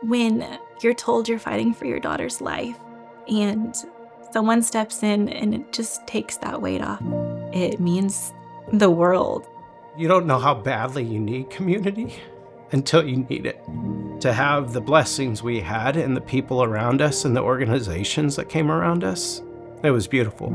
when you're told you're fighting for your daughter's life and someone steps in and it just takes that weight off, it means the world. You don't know how badly you need community until you need it. To have the blessings we had and the people around us and the organizations that came around us, it was beautiful.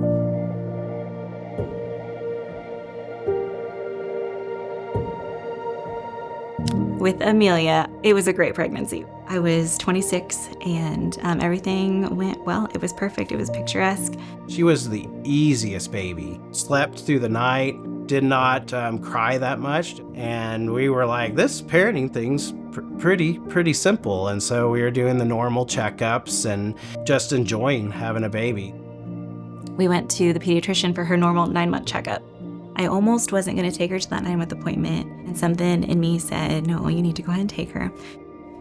With Amelia, it was a great pregnancy. I was 26 and everything went well. It was perfect. It was picturesque. She was the easiest baby. Slept through the night, did not cry that much. And we were like, this parenting thing's pretty simple. And so we were doing the normal checkups and just enjoying having a baby. We went to the pediatrician for her normal 9-month checkup. I almost wasn't going to take her to that 9-month appointment, and something in me said, no, you need to go ahead and take her.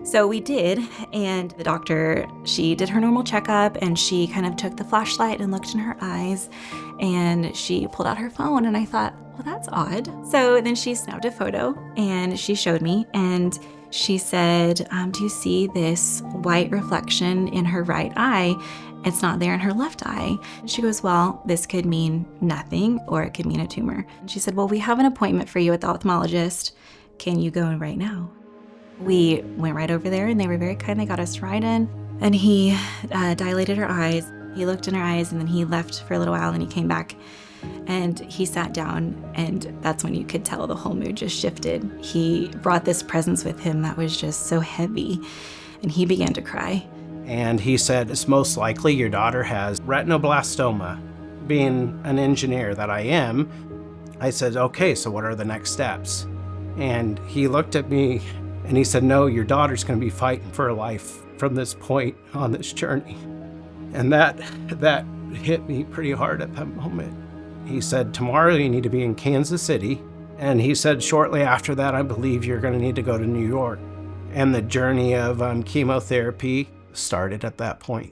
So we did, and the doctor, she did her normal checkup, and she kind of took the flashlight and looked in her eyes, and she pulled out her phone, and I thought, well, that's odd. So then she snapped a photo, and she showed me, and she said, do you see this white reflection in her right eye? It's not there in her left eye. She goes, well, this could mean nothing or it could mean a tumor. And she said, well, we have an appointment for you with the ophthalmologist. Can you go in right now? We went right over there and they were very kind. They got us right in and he dilated her eyes. He looked in her eyes and then he left for a little while and he came back and he sat down and that's when you could tell the whole mood just shifted. He brought this presence with him that was just so heavy and he began to cry. And he said, it's most likely your daughter has retinoblastoma. Being an engineer that I am, I said, okay, so what are the next steps? And he looked at me and he said, no, your daughter's going to be fighting for her life from this point on this journey. And that hit me pretty hard at that moment. He said, tomorrow you need to be in Kansas City. And he said, shortly after that, I believe you're going to need to go to New York. And the journey of chemotherapy started at that point.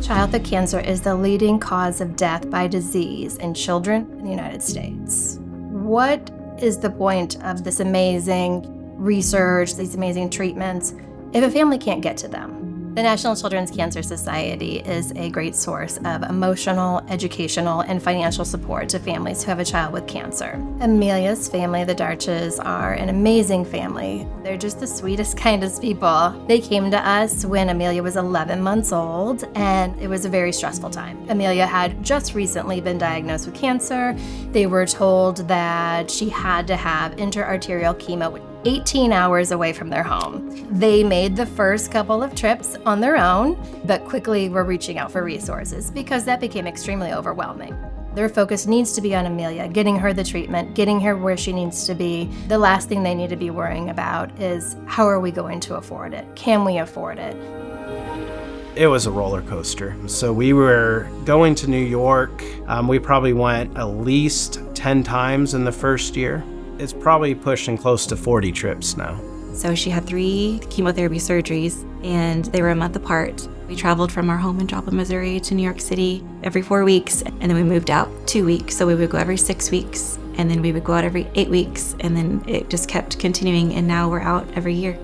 Childhood cancer is the leading cause of death by disease in children in the United States. What is the point of this amazing research, these amazing treatments, if a family can't get to them? The National Children's Cancer Society is a great source of emotional, educational, and financial support to families who have a child with cancer. Amelia's family, the Darches, are an amazing family. They're just the sweetest, kindest people. They came to us when Amelia was 11 months old, and it was a very stressful time. Amelia had just recently been diagnosed with cancer. They were told that she had to have intra-arterial chemo 18 hours away from their home. They made the first couple of trips on their own, but quickly were reaching out for resources because that became extremely overwhelming. Their focus needs to be on Amelia, getting her the treatment, getting her where she needs to be. The last thing they need to be worrying about is how are we going to afford it? Can we afford it? It was a roller coaster. So we were going to New York. We probably went at least 10 times in the first year. It's probably pushing close to 40 trips now. So she had 3 chemotherapy surgeries and they were a month apart. We traveled from our home in Joplin, Missouri to New York City every 4 weeks, and then we moved out 2 weeks. So we would go every 6 weeks, and then we would go out every 8 weeks, and then it just kept continuing, and now we're out every year.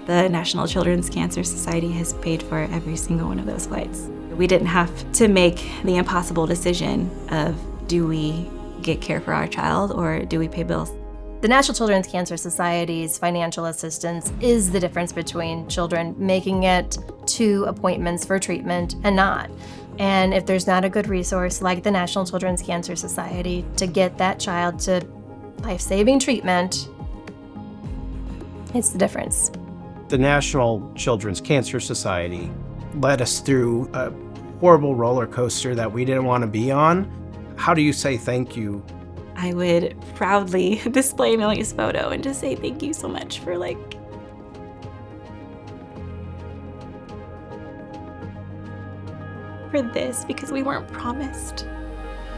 The National Children's Cancer Society has paid for every single one of those flights. We didn't have to make the impossible decision of do we get care for our child or do we pay bills? The National Children's Cancer Society's financial assistance is the difference between children making it to appointments for treatment and not. And if there's not a good resource like the National Children's Cancer Society to get that child to life-saving treatment, it's the difference. The National Children's Cancer Society led us through a horrible roller coaster that we didn't want to be on. How do you say thank you? I would proudly display Amelia's photo and just say thank you so much for this, because we weren't promised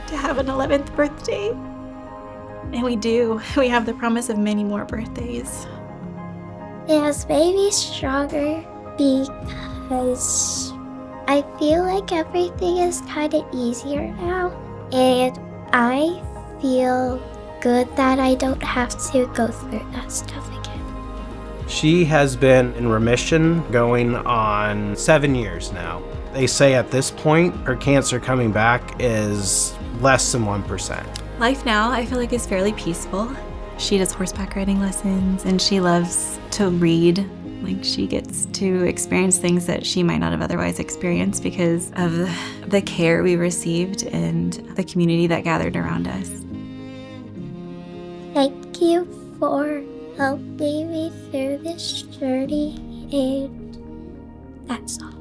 to have an 11th birthday. And we do. We have the promise of many more birthdays. It has made me stronger because I feel like everything is kind of easier now. And I feel good that I don't have to go through that stuff again. She has been in remission going on 7 years now. They say at this point, her cancer coming back is less than 1%. Life now, I feel like, is fairly peaceful. She does horseback riding lessons and she loves to read. Like, she gets to experience things that she might not have otherwise experienced because of the care we received and the community that gathered around us. Thank you for helping me through this journey, and that's all.